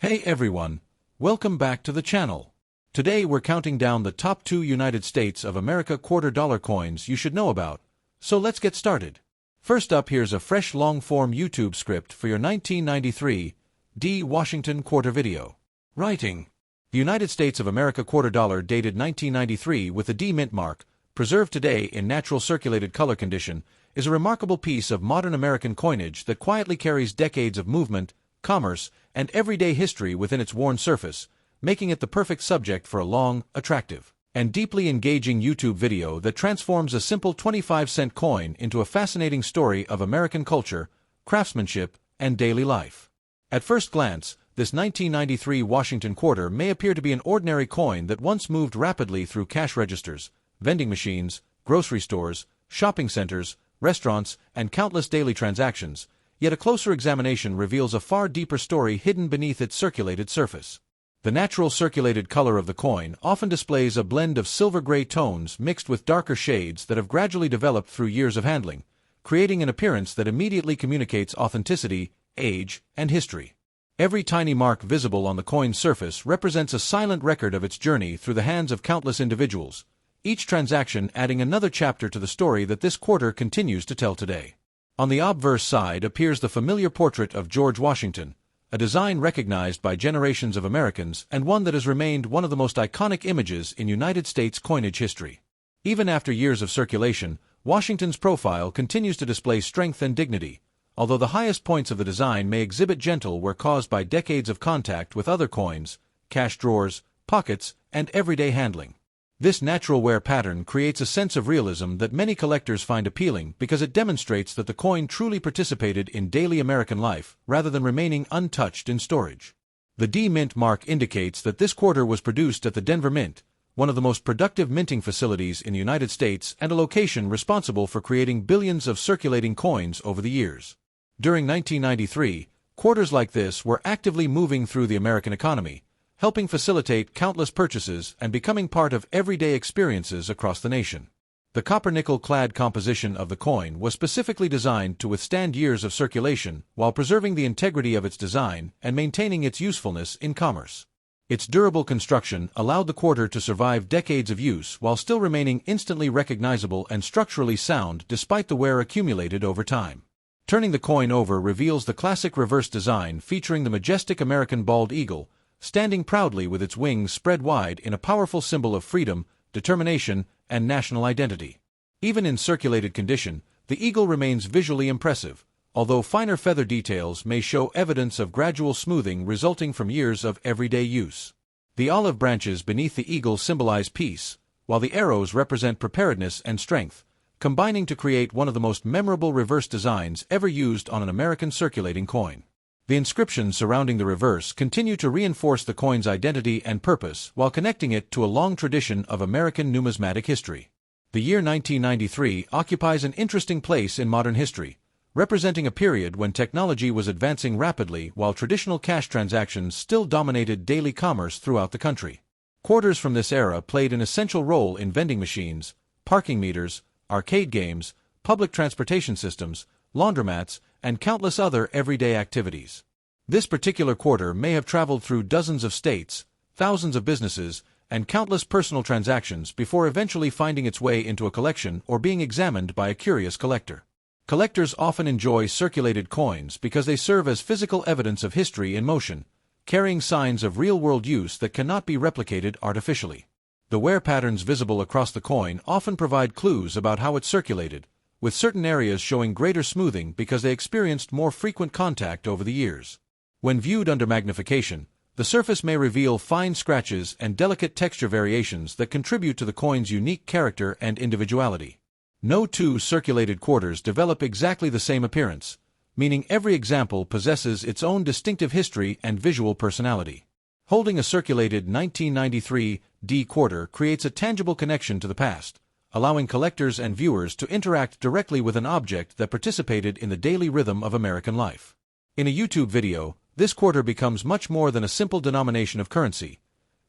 Hey everyone, welcome back to the channel. Today we're counting down the top 2 United States of America $quarter coins you should know about, so let's get started. First up, here's a fresh long-form YouTube script for your 1993 D. Washington quarter video. Writing. The United States of America $quarter dated 1993 with the D mint mark, preserved today in natural circulated color condition, is a remarkable piece of modern American coinage that quietly carries decades of movement, commerce, and everyday history within its worn surface, making it the perfect subject for a long, attractive, and deeply engaging YouTube video that transforms a simple 25-cent coin into a fascinating story of American culture, craftsmanship, and daily life. At first glance, this 1993 Washington quarter may appear to be an ordinary coin that once moved rapidly through cash registers, vending machines, grocery stores, shopping centers, restaurants, and countless daily transactions. Yet a closer examination reveals a far deeper story hidden beneath its circulated surface. The natural circulated color of the coin often displays a blend of silver-gray tones mixed with darker shades that have gradually developed through years of handling, creating an appearance that immediately communicates authenticity, age, and history. Every tiny mark visible on the coin's surface represents a silent record of its journey through the hands of countless individuals, each transaction adding another chapter to the story that this quarter continues to tell today. On the obverse side appears the familiar portrait of George Washington, a design recognized by generations of Americans and one that has remained one of the most iconic images in United States coinage history. Even after years of circulation, Washington's profile continues to display strength and dignity, although the highest points of the design may exhibit gentle wear caused by decades of contact with other coins, cash drawers, pockets, and everyday handling. This natural wear pattern creates a sense of realism that many collectors find appealing because it demonstrates that the coin truly participated in daily American life rather than remaining untouched in storage. The D Mint mark indicates that this quarter was produced at the Denver Mint, one of the most productive minting facilities in the United States and a location responsible for creating billions of circulating coins over the years. During 1993, quarters like this were actively moving through the American economy, helping facilitate countless purchases and becoming part of everyday experiences across the nation. The copper-nickel-clad composition of the coin was specifically designed to withstand years of circulation while preserving the integrity of its design and maintaining its usefulness in commerce. Its durable construction allowed the quarter to survive decades of use while still remaining instantly recognizable and structurally sound despite the wear accumulated over time. Turning the coin over reveals the classic reverse design featuring the majestic American bald eagle, standing proudly with its wings spread wide in a powerful symbol of freedom, determination, and national identity. Even in circulated condition, the eagle remains visually impressive, although finer feather details may show evidence of gradual smoothing resulting from years of everyday use. The olive branches beneath the eagle symbolize peace, while the arrows represent preparedness and strength, combining to create one of the most memorable reverse designs ever used on an American circulating coin. The inscriptions surrounding the reverse continue to reinforce the coin's identity and purpose while connecting it to a long tradition of American numismatic history. The year 1993 occupies an interesting place in modern history, representing a period when technology was advancing rapidly while traditional cash transactions still dominated daily commerce throughout the country. Quarters from this era played an essential role in vending machines, parking meters, arcade games, public transportation systems, laundromats, and countless other everyday activities. This particular quarter may have traveled through dozens of states, thousands of businesses, and countless personal transactions before eventually finding its way into a collection or being examined by a curious collector. Collectors often enjoy circulated coins because they serve as physical evidence of history in motion, carrying signs of real-world use that cannot be replicated artificially. The wear patterns visible across the coin often provide clues about how it circulated, with certain areas showing greater smoothing because they experienced more frequent contact over the years. When viewed under magnification, the surface may reveal fine scratches and delicate texture variations that contribute to the coin's unique character and individuality. No two circulated quarters develop exactly the same appearance, meaning every example possesses its own distinctive history and visual personality. Holding a circulated 1993 D quarter creates a tangible connection to the past, allowing collectors and viewers to interact directly with an object that participated in the daily rhythm of American life. In a YouTube video, this quarter becomes much more than a simple denomination of currency.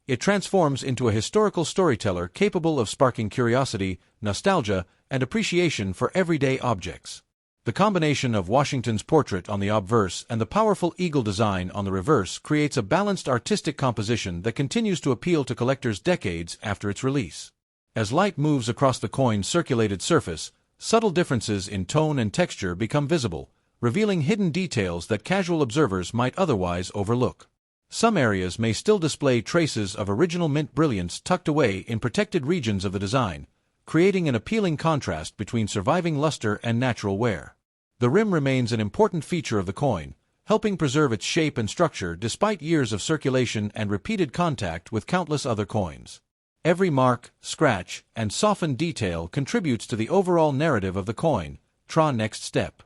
It transforms into a historical storyteller capable of sparking curiosity, nostalgia, and appreciation for everyday objects. The combination of Washington's portrait on the obverse and the powerful eagle design on the reverse creates a balanced artistic composition that continues to appeal to collectors decades after its release. As light moves across the coin's circulated surface, subtle differences in tone and texture become visible, revealing hidden details that casual observers might otherwise overlook. Some areas may still display traces of original mint brilliance tucked away in protected regions of the design, creating an appealing contrast between surviving luster and natural wear. The rim remains an important feature of the coin, helping preserve its shape and structure despite years of circulation and repeated contact with countless other coins. Every mark, scratch, and softened detail contributes to the overall narrative of the coin. Next step.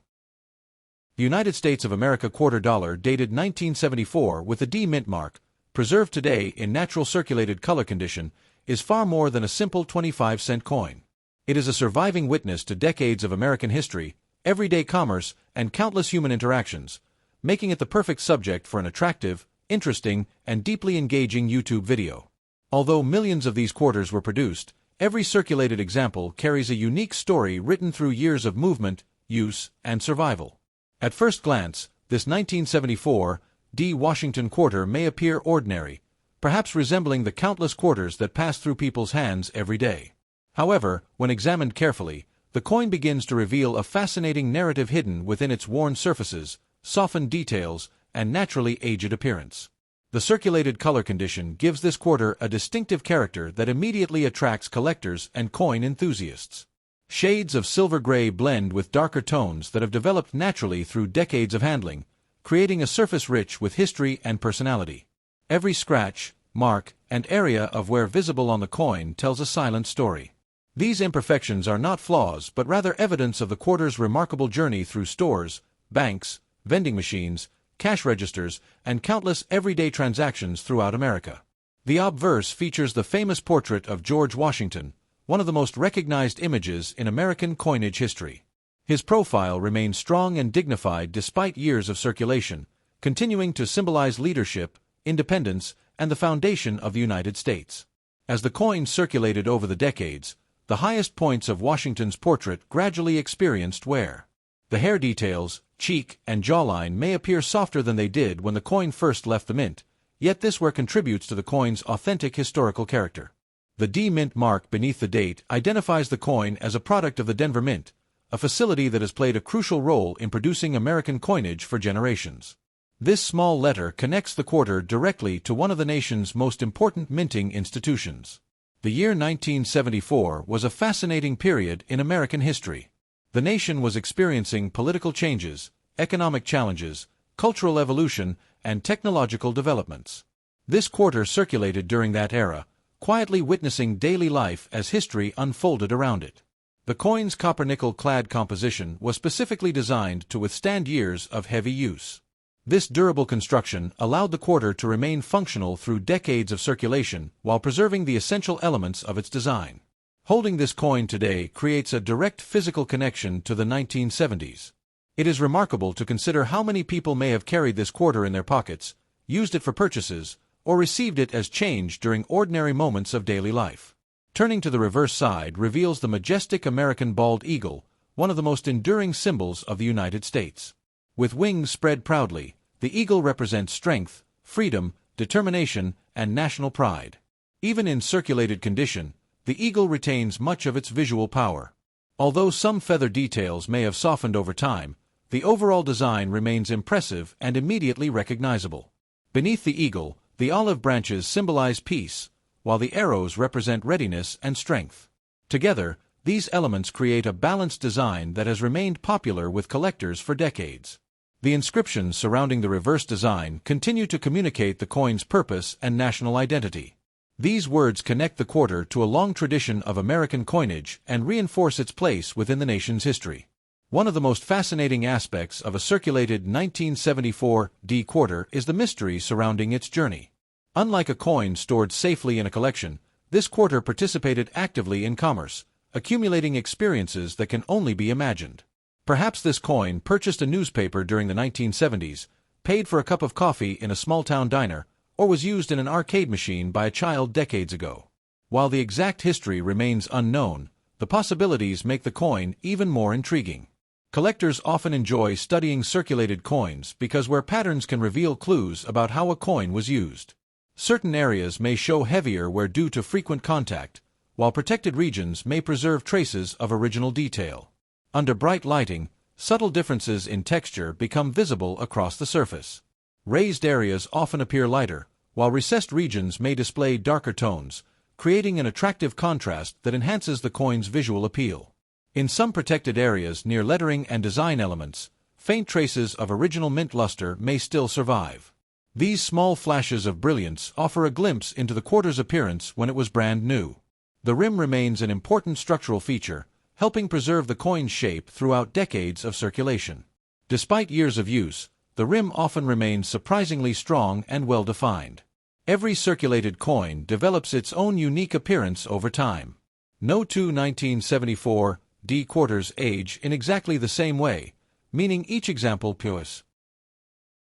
The United States of America quarter dollar dated 1974 with the D mint mark, preserved today in natural circulated color condition, is far more than a simple 25-cent coin. It is a surviving witness to decades of American history, everyday commerce, and countless human interactions, making it the perfect subject for an attractive, interesting, and deeply engaging YouTube video. Although millions of these quarters were produced, every circulated example carries a unique story written through years of movement, use, and survival. At first glance, this 1974 D Washington quarter may appear ordinary, perhaps resembling the countless quarters that pass through people's hands every day. However, when examined carefully, the coin begins to reveal a fascinating narrative hidden within its worn surfaces, softened details, and naturally aged appearance. The circulated color condition gives this quarter a distinctive character that immediately attracts collectors and coin enthusiasts. Shades of silver gray blend with darker tones that have developed naturally through decades of handling, creating a surface rich with history and personality. Every scratch, mark, and area of wear visible on the coin tells a silent story. These imperfections are not flaws but rather evidence of the quarter's remarkable journey through stores, banks, vending machines, cash registers, and countless everyday transactions throughout America. The obverse features the famous portrait of George Washington, one of the most recognized images in American coinage history. His profile remains strong and dignified despite years of circulation, continuing to symbolize leadership, independence, and the foundation of the United States. As the coin circulated over the decades, the highest points of Washington's portrait gradually experienced wear. The hair details, cheek, and jawline may appear softer than they did when the coin first left the mint, yet this wear contributes to the coin's authentic historical character. The D Mint mark beneath the date identifies the coin as a product of the Denver Mint, a facility that has played a crucial role in producing American coinage for generations. This small letter connects the quarter directly to one of the nation's most important minting institutions. The year 1974 was a fascinating period in American history. The nation was experiencing political changes, economic challenges, cultural evolution, and technological developments. This quarter circulated during that era, quietly witnessing daily life as history unfolded around it. The coin's copper-nickel-clad composition was specifically designed to withstand years of heavy use. This durable construction allowed the quarter to remain functional through decades of circulation while preserving the essential elements of its design. Holding this coin today creates a direct physical connection to the 1970s. It is remarkable to consider how many people may have carried this quarter in their pockets, used it for purchases, or received it as change during ordinary moments of daily life. Turning to the reverse side reveals the majestic American bald eagle, one of the most enduring symbols of the United States. With wings spread proudly, the eagle represents strength, freedom, determination, and national pride. Even in circulated condition, the eagle retains much of its visual power. Although some feather details may have softened over time, the overall design remains impressive and immediately recognizable. Beneath the eagle, the olive branches symbolize peace, while the arrows represent readiness and strength. Together, these elements create a balanced design that has remained popular with collectors for decades. The inscriptions surrounding the reverse design continue to communicate the coin's purpose and national identity. These words connect the quarter to a long tradition of American coinage and reinforce its place within the nation's history. One of the most fascinating aspects of a circulated 1974 D quarter is the mystery surrounding its journey. Unlike a coin stored safely in a collection, this quarter participated actively in commerce, accumulating experiences that can only be imagined. Perhaps this coin purchased a newspaper during the 1970s, paid for a cup of coffee in a small-town diner, or was used in an arcade machine by a child decades ago. While the exact history remains unknown, the possibilities make the coin even more intriguing. Collectors often enjoy studying circulated coins because where patterns can reveal clues about how a coin was used. Certain areas may show heavier wear due to frequent contact, while protected regions may preserve traces of original detail. Under bright lighting, subtle differences in texture become visible across the surface. Raised areas often appear lighter, while recessed regions may display darker tones, creating an attractive contrast that enhances the coin's visual appeal. In some protected areas near lettering and design elements, faint traces of original mint luster may still survive. These small flashes of brilliance offer a glimpse into the quarter's appearance when it was brand new. The rim remains an important structural feature, helping preserve the coin's shape throughout decades of circulation. Despite years of use, the rim often remains surprisingly strong and well-defined. Every circulated coin develops its own unique appearance over time. No two 1974 D quarters age in exactly the same way, meaning each example possesses